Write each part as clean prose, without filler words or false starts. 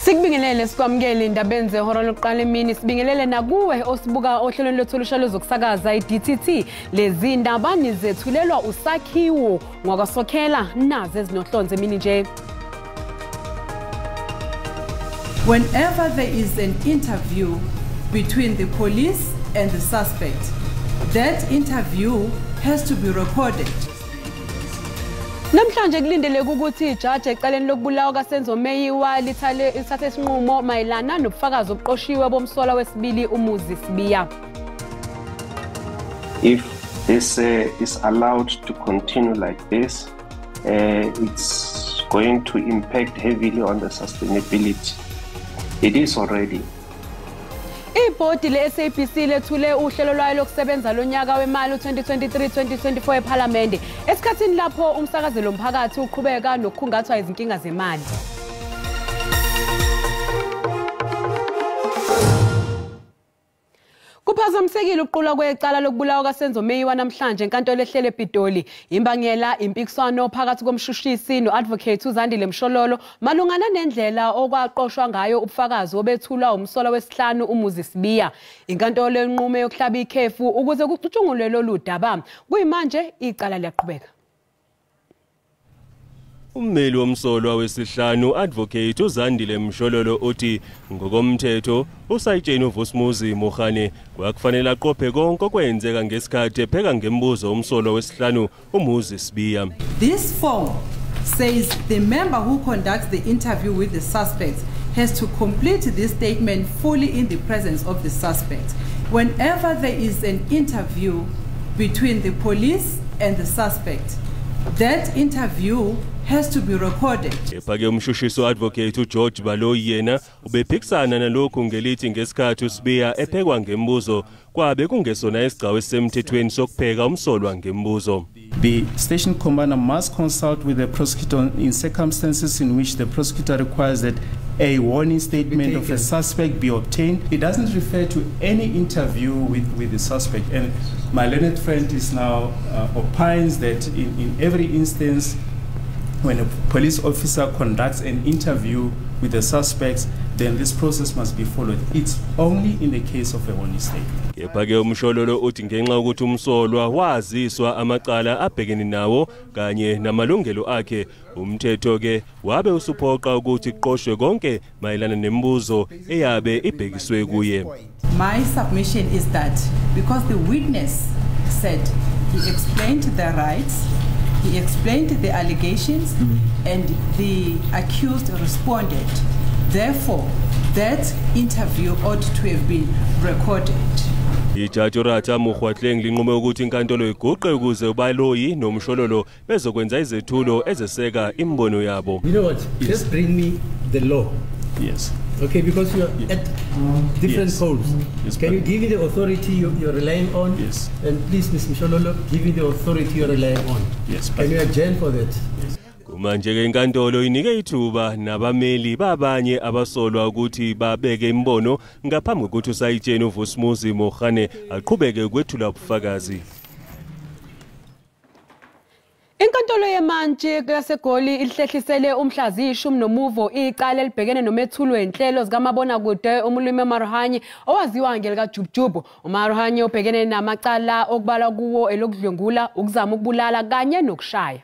Sikubingelele sikwamukele indaba enze ihora lokuqala emini sibingelele nakuwe osibuka ohlelweni lethulusha lezokusakaza iDTT lezi ndaba nizethulelwa usakhiwo ngwakwasokhela nazo ezinohlonze emini nje. Whenever there is an interview between the police and the suspect, that interview has to be recorded. Namhlanje kulindeleke ukuthi ijaji ecaleni lokubulawa kaSenzo Meyiwa lithathe isinqumo mayelana nobufakazi obuqoshiwe bomsola wesibili umuzi Sibiya. If this is allowed to continue like this, it's going to impact heavily on the sustainability. It is already. Ibhodi le-SABC lethule uhlelo lwayo lokusebenza lonyaka wemali 2023-2024 ePhalamende esikhathini lapho umsakazelo mphakathi uqhubeka nokukhungathwa izinkinga zemali. Kuphazamisekile ukuqulwa kwecala lokubulawa kaSenzo Meyiwa namhlanje enkantolo ehlele ePitoli. Imbangela impikiswano phakathi komshushisi noadvocate uZandile Mshololo malungana nendlela okwaqoshwa ngayo ubufakazi obethulwa umsola wesihlanu umuzi Sibiya. Inkantolo enqume yokuhlaba ikhefu ukuze kucutshungulwe lolu daba. Kuyimanje icala liyaqhubeka. Ummeli womsolwa wesihlanu advocate uZandile Mshololo uthi ngokomthetho usayitsheni uVusumuzi Mohane kwakufanele aqophe konke okwenzeka ngesikhathi epheka ngembuzo umsolwa wesihlanu umuzi Sibiya. This form says the member who conducts the interview with the suspect has to complete this statement fully in the presence of the suspect. Whenever there is an interview between the police and the suspect, that interview has to be recorded. Ephake umshushisi advocate uGeorge Baloyi yena ubephikisana nalokhu ngelithi ngesikhathi uSibiya ephekwa ngembuzo kwabe kungesona isigcawu esemthethweni sokupheka umsolwa ngembuzo. The station commander must consult with the prosecutor in circumstances in which the prosecutor requires that a warning statement of a suspect be obtained. It doesn't refer to any interview with the suspect, and my learned friend is now opines that in every instance when a police officer conducts an interview with the suspects, then this process must be followed. It's only in the case of a warning statement. Ephake uMshololo uthi ngenxa ukuthi umsolwa waziswa amacala abhekene nawo kanye namalungelo akhe, umthetho ke wabe usuphoqa ukuthi kuqoshwe konke mayelana nembuzo eyabe ibhekiswe kuye. My submission is that because the witness said he explained their rights, he explained the allegations, and the accused responded. Therefore, that interview ought to have been recorded. Ijaji Ratha Mukhwatleng linqume ukuthi inkantolo iguqe ukuze uBaloyi noMshololo bezokwenza izethulo ezeseka imbono yabo. You know what? Yes. Just bring me the law. Yes. Okay, because you are at different poles. Yes, can you give me the authority you're relying on? Yes. And please, Ms. Mshololo, give me the authority you're relying on. Yes. Can you adjourn for that? Yes. Manje ke inkantolo inike ithuba nabameli babanye abasolwa ukuthi babeke imbono ngaphambi kokuthi usayitsheni uVusumuzi Mohane aqhubeke ukwethula ubufakazi. Inkantolo yemantshi yaseGoli ihlehlisele umhlazi ishumi nomuvo icala elibhekene nomethulo wenhlelo zikamabona kude umlimi uMaruhanye owaziwa ngelika Jubjubu. uMaruhanye ubhekene namacala okubala kuwo elokudlwengula, ukuzama ukubulala kanye nokushaya.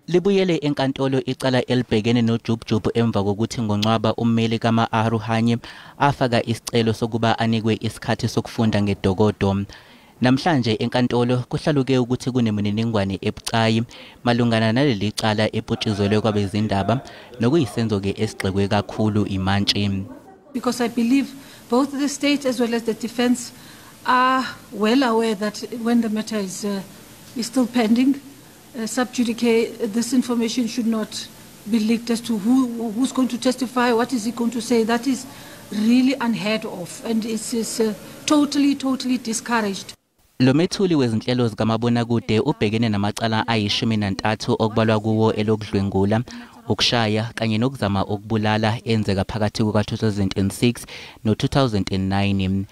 Libuyele enkantolo icala elibhekene noJubjubu emva kokuthi ngoNcwaba ummeli kaMaruhanye afaka isicelo sokuba anikwe isikhathi sokufunda ngedokodo. Namhlanje enkantolo kuhlaluke ukuthi kunemininingwane ebucayi malungana naleli cala ephutshizolwe kwabezindaba nokuyisenzo ke esigxekwe kakhulu imantshi. Because I believe both the state as well as the defense are well aware that when the matter is still pending, sub judice, this information should not be leaked as to who's going to testify, what is he going to say. That is really unheard of, and it is totally discouraged. Lo methuli wezinhlelo zikamabona kude ubhekene namacala ayi13 okubalwa kuwo elokudlwengula, ukushaya kanye nokuzama ukubulala enzeka phakathi kuka2006 no2009.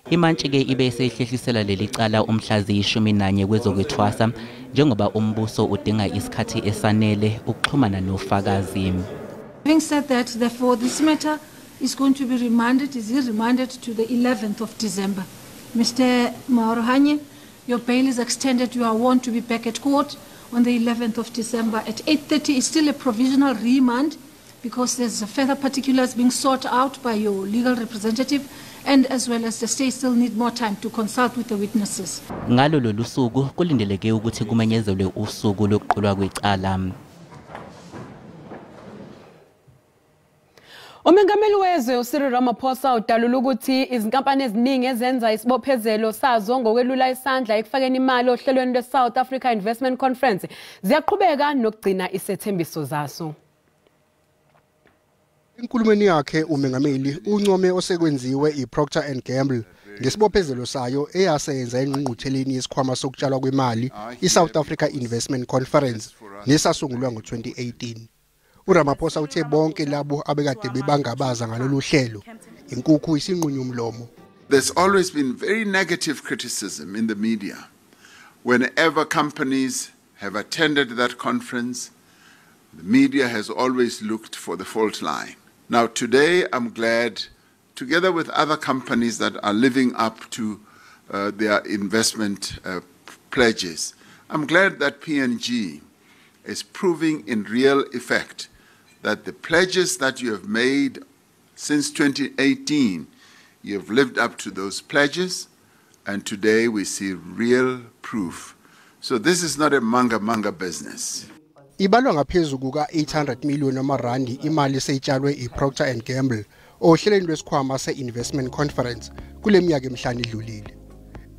Imantshi ke ibe sehlehlisela leli cala umhlazi 11 kwezokwethwasa njengoba umbuso udinga isikhathi esanele ukuxhumana nofakazi. Having said that, therefore, this matter is going to be remanded to the 11th of December. Mr. Maorohanye, your bail is extended. You are warned to be back at court on the 11th of December at 8:30. It's still a provisional remand because there's further particulars being sought out by your legal representative, and as well as the state still need more time to consult with the witnesses. Ngalo lolu suku kulindeleke ukuthi kumenyezelwe usuku lokuqulwa kwecala. Umengameli wezwe uCyril Ramaphosa udalula ukuthi izinkampani eziningi ezenza isibophezelo sazo ngokwelula isandla ekufakeni imali ohlelweni lweSouth Africa Investment Conference ziyaqhubeka nokugcina isethembiso zaso. Enkulumeni yakhe umengameli uncome osekwenziwe iProcter & Gamble ngesibophezelo sayo eyasenza engqungqutheleni yesikhwama sokutshalwa kwemali iSouth Africa Investment Conference nesasungulwa ngo-2018. uRamaphosa uthe bonke labo abekade bebangabaza ngalolu hlelo inkukhu isinqunywa umlomo. There's always been very negative criticism in the media whenever companies have attended that conference. The media has always looked for the fault line. Now today I'm glad, together with other companies that are living up to their investment pledges, I'm glad that P&G is proving in real effect that the pledges that you have made since 2018, you have lived up to those pledges, and today we see real proof. So this is not a manga business. Ibalwa ngaphezulu kuka 800 million amarandi imali seyitshalwe iProcter & Gamble ohlelweni lwesikhwama se-Investment Conference kule minyaka emihlanu edlulile.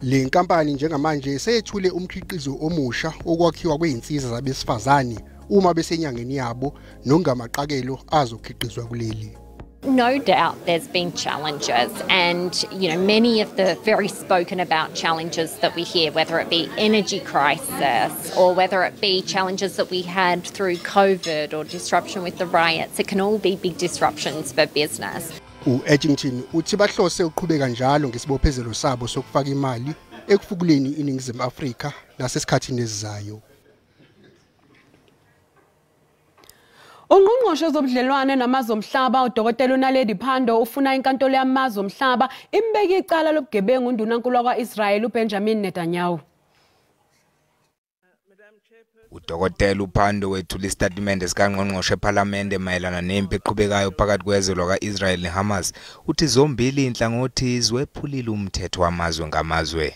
Le nkampani njengamanje seyethule umkhiqizo omusha okwakhiwa kweinsiza zabesifazane uma besenyangeni yabo nongamaqakelo azokhiqizwa kuleli. No doubt there's been challenges, and many of the very spoken about challenges that we hear, whether it be energy crisis or whether it be challenges that we had through COVID or disruption with the riots, it can all be big disruptions for business. U-Edgington uthi bahlose uqhubeka njalo ngesibophezelo sabo sokufaka imali ekufukuleni iNingizimu Afrika nasesikhathini esizayo. Ungqongqoshe zobudlelwane namazwe omhlaba uDokotela uNaledi Pandor ufuna inkantolo yamazwe omhlaba imbeke icala lobugebengu undunankulu kwa-Israel uBenjamin Netanyahu. uDokotela uPandor wethula isitatimende sikangqongqoshe eParliament mayelana nempi eqhubekayo phakathi kwezwe lakwa-Israel neHamas uthi zombili inhlangothi ziwephulile umthetho wamazwe ngamazwe.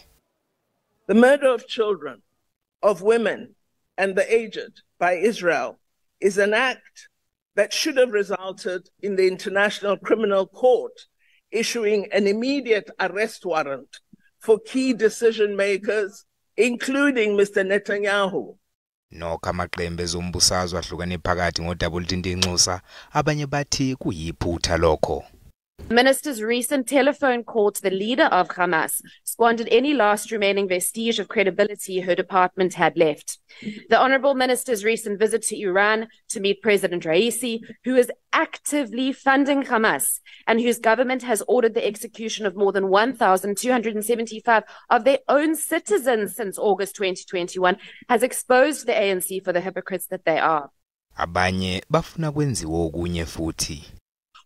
The murder of children, of women and the aged by Israel is an act that should have resulted in the International Criminal Court issuing an immediate arrest warrant for key decision makers, including Mr. Netanyahu. Nokho amaqembu ezombusazwe ahlukene phakathi ngodabultintinxusa abanye bathi kuyiphutha lokho. The minister's recent telephone call to the leader of Hamas squandered any last remaining vestige of credibility her department had left. The Honourable Minister's recent visit to Iran to meet President Raisi, who is actively funding Hamas and whose government has ordered the execution of more than 1,275 of their own citizens since August 2021, has exposed the ANC for the hypocrites that they are. Abanye bafuna kwenziwe okunye futhi.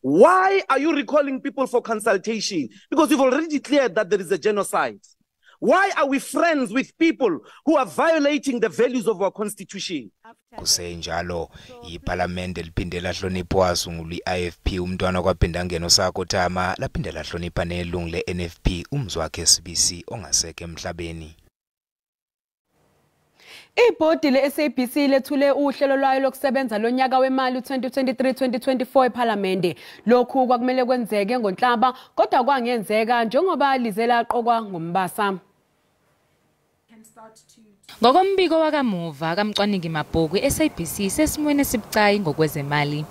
Why are you recalling people for consultation? Because you've already declared that there is a genocide. Why are we friends with people who are violating the values of our constitution? Kusenjalo iParliament liphinde lahlonipha wasungula iIFP umntwana kwaBhendangeno sakho Thama laphinde lahlonipha nelungu leNFP umzwakhe SABC ongaseke emhlabeni. Ibhodi le-SABC lethule uhlelo lwayo lokusebenza lonyaka wemali 2023-2024 eParliament. Lokhu kwakumele kwenzeke ngoNhlaba kodwa kwangenzeka njengoba lizela aqokwa ngombasa. Ngokombiko wakamuva kamcwaningi mabhuku iSABC sesimweni esibucayi ngokwezemali.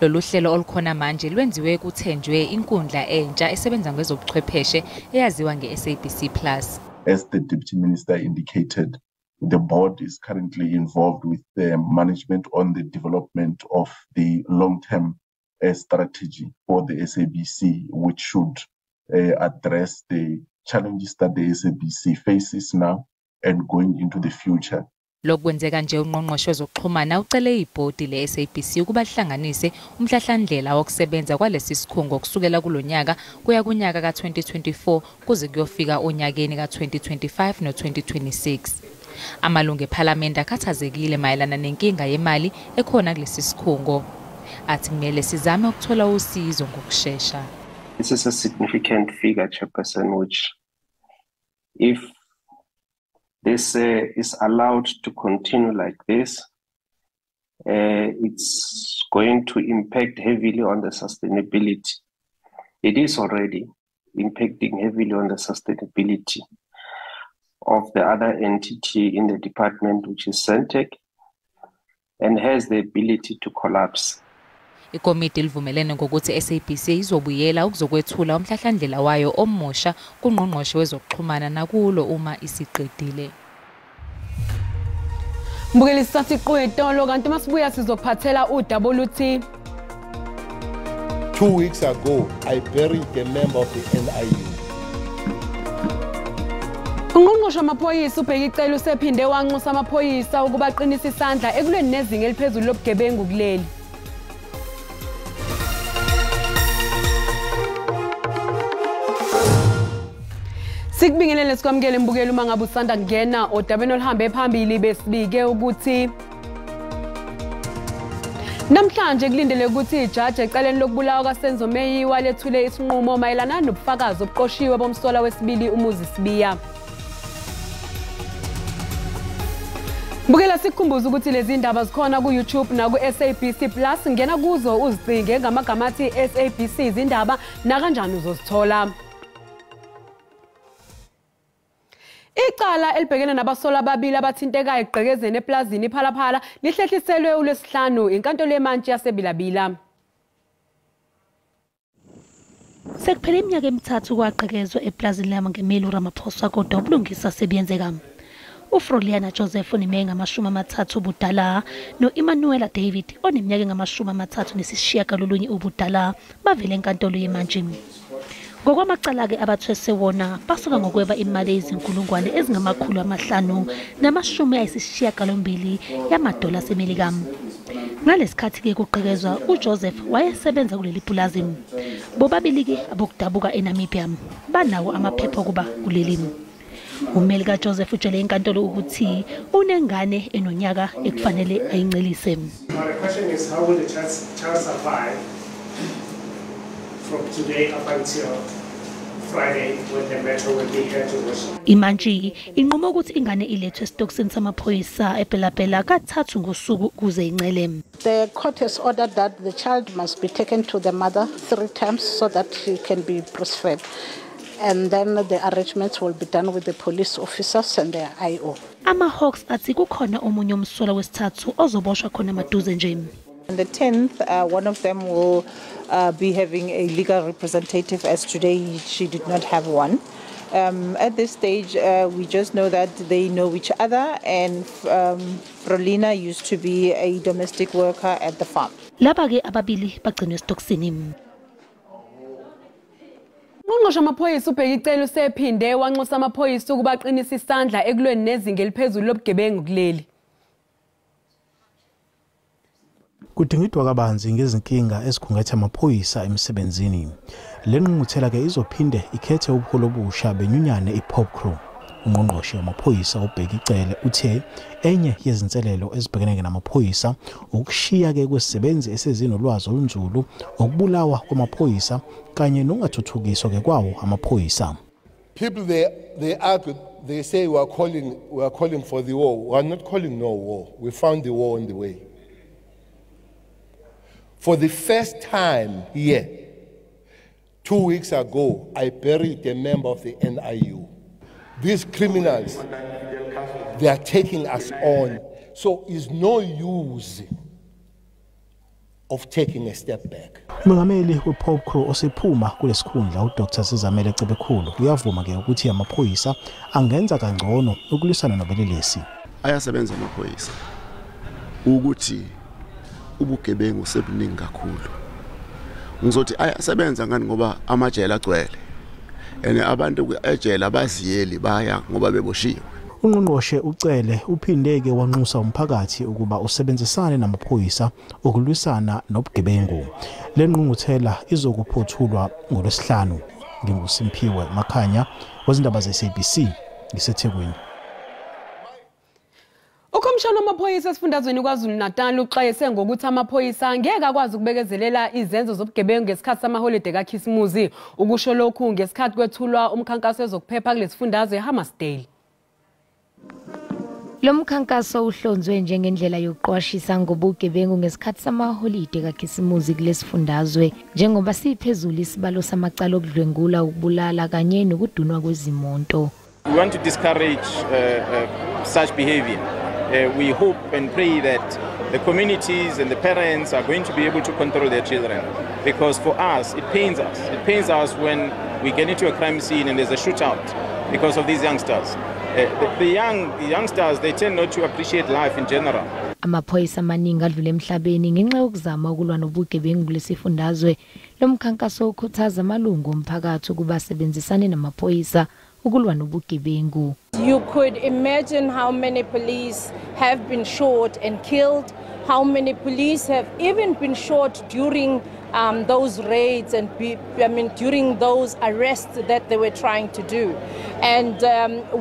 Lolu hlelo olukhona manje lwenziwe kuthenjwe inkundla entsha esebenza ngezobuchwepheshe eyaziwa ngeSABC Plus. As the Deputy Minister indicated, the board is currently involved with the management on the development of the long-term strategy for the SABC, which should address the challenges that the SABC faces now and going into the future. Lokwenzeka nje ungqongqoshe wezokuxhumana ucele ibhodi le-SABC ukuba lihlanganise umhlahlandlela wokusebenza kwalesi sikhungo kusukela kulonyaka kuya kunyaka ka-2024 kuze kuyofika onyakeni ka-2025 no-2026. Amalungu ePhalamende akhathazekile mayelana nenkinga yemali ekhona kulesi sikhungo. Athi kumele sizame ukuthola usizo ngokushesha. This is a significant figure, Chairperson, which if this is allowed to continue like this, it's going to impact heavily on the sustainability. It is already impacting heavily on the sustainability of the other entity in the department, which is Centec, and has the ability to collapse. Ikomiti livumelene ngokuthi SABC izobuyela ukuzokwethula umhlahlandlela wayo omusha kungqongqoshe wezokuxhumana nakulo uma isiqedile. Mbukeli sasiqwetho lo kanti masibuya sizophathela uWT. 2 weeks ago I buried a member of the NIU. Ungqongqoshe wamaphoyisa ubheka icelo usephinde wanxusa amaphoyisa ukuba aqinise isandla ekulweni nezinga eliphezulu lobugebengu kuleli. Sikubingelele sikwamukele mbukeli uma ngabe usanda kungena odabeni oluhambe phambili besibike ukuthi namhlanje kulindele ukuthi ijaji eceleni lokubulawa kaSenzo Meyiwa lethule isinqumo mayelana nobufakazi obuqoshiwe bomsola wesibili umuzi Sibiya. Mbukela sikhumbuza ukuthi lezi ndaba zikhona ku YouTube na ku SABC Plus ngena kuzo uzicinge ngamagama athi SABC izindaba na kanjani uzozithola. Icala elibhekene nabasola ababili abathintekayo egqekezeni eplazini iPhalaphala lihlehliselwe uLwesihlanu inkantolo yemantshi yaseBilabila. Sekuphela iminyaka emithathu kwagqekezwa eplazini lamangemeli uRamaphosa kodwa ubulungisa sebenzeka. uFroliana Joseph oneminyaka engamashumi-30 ubudala noEmmanuela David oneminyaka engamashumi-39 ubudala bavele enkantolo yemantshi. Ngokwamacala-ke abathwese wona basuka ngokweba imali ezinkulungwane ezingama-580 yamadola asemelika. Ngalesikhathi-ke kugqekezwa uJoseph wayesebenza kuleli pulazi. Bobabili-ke abokudabuka eNamibia banawo amaphepha okuba kuleli. Ummeli kaJoseph utshele inkantolo ukuthi unengane enonyaka ekufanele ayincelise. The question is, how will the child survive from today up until Friday when the matter will be here to Washington? Imantshi inqumo ukuthi ingane ilethwe esitokisini samaphoyisa ePhelapela kathathu ngosuku kuze incele. The court has ordered that the child must be taken to the mother 3 times so that she can be breastfed. And then the arrangements will be done with the police officers and the IO. Ama-Hawks athi kukhona omunye umsola wesithathu ozoboshwa khona maduze nje. On the 10th, one of them will be having a legal representative, as today she did not have one. At this stage, we just know that they know each other, and Frolina used to be a domestic worker at the farm. Laba-ke ababili bagcinwe esitokisini. Ungqongqoshe wamaphoyisa ubheka icelo usephinde wanxusa amaphoyisa ukuba aqinise isandla ekulweni nezinga eliphezulu lobugebengu kuleli. Kudingidwa kabanzi ngezinkinga ezikhungethe amaphoyisa emsebenzini. Le ngqungquthela ke izophinde ikhethe ubuholo obusha benyunyane iPop Crew. Ungqongqoshe wamaphoyisa ubheka icele uthe enye yezinselelo ezibhekene namaphoyisa ukushiya ke kwesisebenzi esezinolwazi olunzulu okubulawa kwamaphoyisa kanye nongathuthukiswa ke kwawo amaphoyisa. People they argue, they say we are calling for the war. We are not calling no war. We found the war on the way. For the first time here, 2 weeks ago, I buried a member of the NIU. These criminals, they are taking us on. So it's no use of taking a step back. Umengameli wePop Crew osephuma kulesikhundla uDr Sizamele Cebekhulu uyavuma ke ukuthi amaphoyisa angenza kangcono ukulwisana nobelelesi. Ayasebenza amaphoyisa ukuthi ubugebengu sebuningi kakhulu. Ngizothi ayasebenza ngani ngoba amajele agcwele. Ene abantu ejele abaziyeli baya ngoba beboshiwe. Ungqongqoshe ucele uphindeke wanxusa umphakathi ukuba usebenzisane namaphoyisa ukulwisana nobugebengu. Le ngqungquthela izokuphothulwa ngoLwesihlanu. NginguSimphiwe Makhanya wezindaba ze-SABC ngiseThekwini. Ukomishana wamaphoyisa esifundazweni KwaZulu-Natal uxwayise ngokuthi amaphoyisa ngeke akwazi ukubekezelela izenzo zobugebengu ngesikhathi samaholide kaKhisimusi. Ukusho lokhu ngesikhathi kwethulwa umkhankaso wezokuphepha kulesifundazwe eHammersdale. Lo mkhankaso uhlonzwe njengendlela yokuqwashisa ngobugebengu ngesikhathi samaholide kaKhisimusi kulesifundazwe njengoba siphezulu isibalo samacala okudlwengula ukubulala kanye nokudunwa kwezimonto. We want to discourage such behavior. We hope and pray that the communities and the parents are going to be able to control their children, because for us it pains us. It pains us when we get into a crime scene and there's a shootout because of these youngsters. The youngsters, they tend not to appreciate life in general. Amaphoyisa amaningi adlule emhlabeni ngenxa yokuzama ukulwa nobugebengu kulesifundazwe. Lo mkhankaso ukhuthaza amalungu omphakathi ukuba asebenzisane namaphoyisa ukulwa nobugebengu. You could imagine how many police have been shot and killed, how many police have even been shot during those raids and during those arrests that they were trying to do. And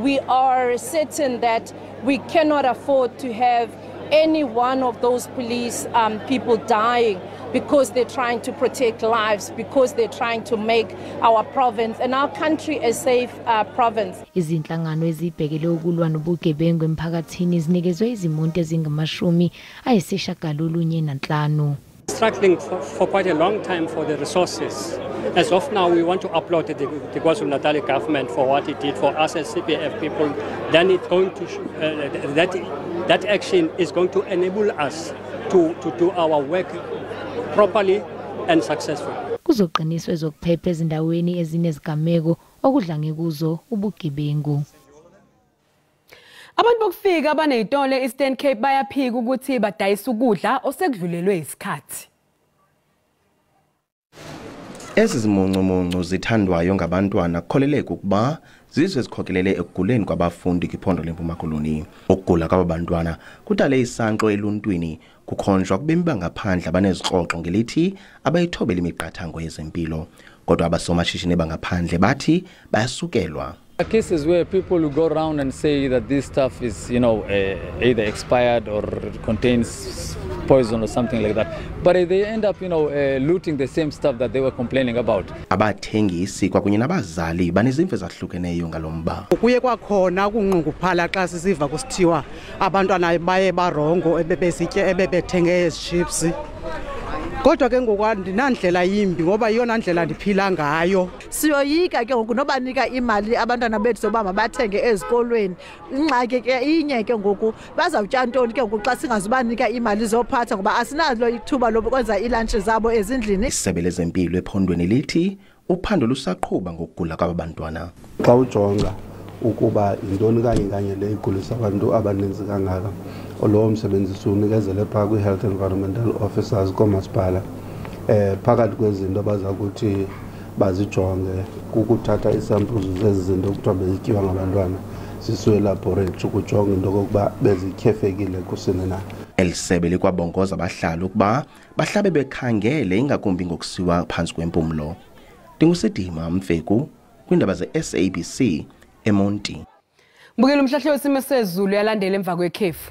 we are certain that we cannot afford to have any one of those police people dying because they're trying to protect lives, because they're trying to make our province and our country a safe province. Izinhlangano ezibhekele ukulwa nobugebengu emphakathini zinikezwe izimonto ezingama-95. Struggling for quite a long time for the resources. As of now, we want to applaud the KwaZulu-Natal government for what it did for us as CPF people. Then it's going to that action is going to enable us to do our work properly and successfully. Kuzoqiniswa ezokuphepha ezindaweni ezinezigameko okudlange kuzo ubugebengu. Abantu bokufika abanezitolo eEastern Cape bayaphika ukuthi badayisa ukudla osekudlulelwe isikhathi. Ezizimuncumuncu zithandwayo ngabantwana kukholeleka ukuba zizwe zikhokelele ekuguleni kwabafundi kwiphondo leMpuma Koloni. Ukugula kwabantwana kudale isanxo eluntwini kukhonjwa kubemi bangaphandle abanezixoxo ngelithi abayithobela imiqathango yezempilo. Kodwa abasomashishini bangaphandle bathi bayasukelwa. Cases where people will go around and say that this stuff is, either expired or contains poison or something like that. But they end up, looting the same stuff that they were complaining about. Abathengisi kwakunye nabazali banezimvo ezahlukeneyo ngalomba. Kuye kwakhona ukunqunguphala xa sisiva kusithiwa abantwana baye barongo ebebesitye ebebethenge ezichips. Kodwa ke ngokwandinandlela yimbi ngoba iyona ndlela ndiphila ngayo. Siyoyika ke ngoku nobanika imali abantwana bethu soba mabathenge ezikolweni. Ingxaki ke inye ke ngoku bazawutya ntoni ke ngoku xa singazubanika imali zophatha ngoba asinalo ithuba lokwenza ilunch zabo ezindlini. Isebe lezempilo ephondweni lithi uphando lusaqhuba ngokugula kwabantwana. Xa ujonga ukuba intoni kanye le igulisa abantu abaninzi kangaka. Lo msebenzi unikezele pha kwi-health environmental officers komasipala phakathi kwezinto abazakuthi bazijonge kukuthatha isamples zezi zinto kuthiwa bezityiwa ngabantwana sisuwe elaboratory ukujonga into kokuba bezityhefekile kusini na. Elisebe likwabongoza abahlali ukuba bahlabe bekhangele ingakumbi ngokusiwa phansi kwempumlo. Ndingusidima Mfeku kwindaba ze-SABC eMonti. Bukela umhlahlo wesimo sezulu yalandela emva kwekhefu.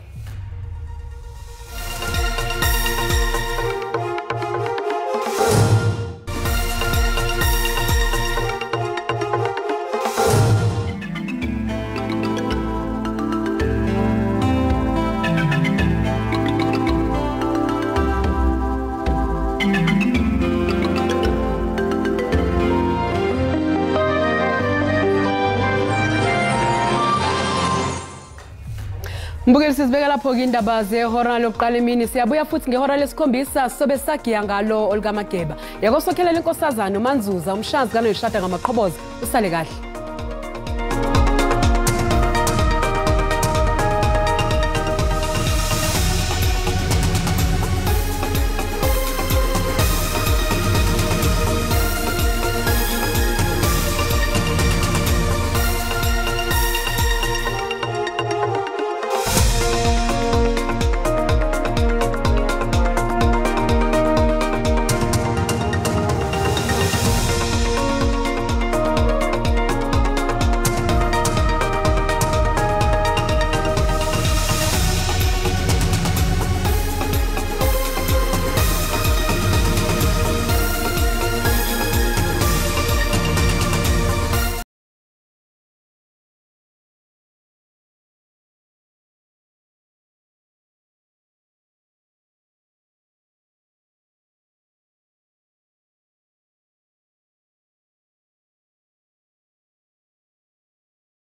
Mbukeli sizibeka lapho ke indaba zehora lokuqala emini siyabuya futhi ngehora lesikhombisa sobe sagiya ngalo Olga Mageba. Yakosokhelela inkosazana uManzuza umshazi kanoyishada ngamaqhoboza usale kahle.